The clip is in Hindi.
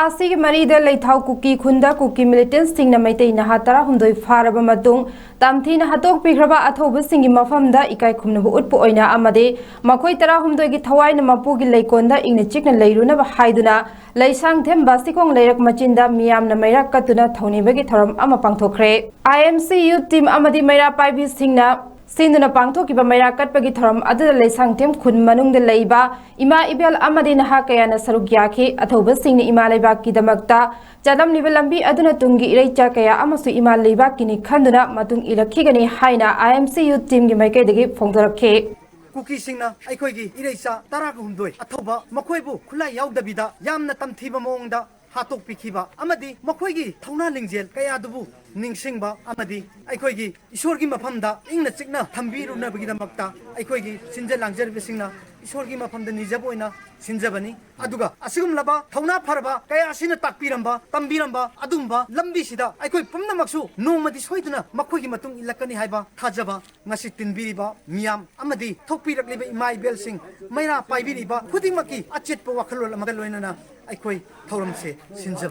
थासी मरीद लेथाव कुकी खुंदा कुकी मिलिटेंट्स सिंगना मैतै नहा 16 फारबा मतुंग तामथीना हतोकपिख्रबा अथौबसिंगी मफमदा इकाई खुमनबु उत्पु ओइना अमदे मखोय 16 गी थवाइना मपुगी लेकोंदा इंगना चिकना लेरुनबा हाइदुना लैसांगथेम बासिकोंग लेरक मचिंदा मियामना मैराक कतुना थौनिबगी थरम अमा पांगथोखरे IMC यूथ टीम अमदि मैरा पाइबी सिंगना सिंधुना पांगथोकिबा मैरा कटपगी थरम अदुदा लैसांगथेम खुन मनुंगदा लैबा इमा इबेल अमदि नहा कयाना सरुक याखि अथौबसिंगना इमा लेबाकी दमक्ता चलमनिबा लंबी अदुना तुंगी इरैचा कया अमसु इमा लेबाकीनि खंदुना मतुंग इलखिगनि हाइना IMC यूथ टीम गी मैकेदगी फोंदोरखे कुकी सिंगना अखोइगी इरैचा 16 अथौबा मखोइबु खुला याउदबिदा यामना तमथीबा मोंगदा हातोक पिखिबा अमदि मखोइगी थौना लिंजेल कयादुबु निंगसिंगबा अमदि अखोइगी ईश्वरगी मफमदा इंगना चिकना थंबीरुनबगिदमक्ता अखोइगी सिंजल लांजरबिसिंगना ईश्वरगी मफमदा निजबोइना सिंजबनी अदुगा असिगुमलबा थौना फरबा कयासिना ताकपिरंबा तंबीरंबा अदुंबा लंबीसिदा अखोइ पुमनमक्सु नोंमदि सोइदुना मखोइगी मतुंग इलकनी हाइबा थाजबा ngasi tinbiriba miyam amadi thokpirakliba imai belsing maira paibiriba khudingmaki achitpa wakhalol amaga loinana aikhoi thauramse sinjab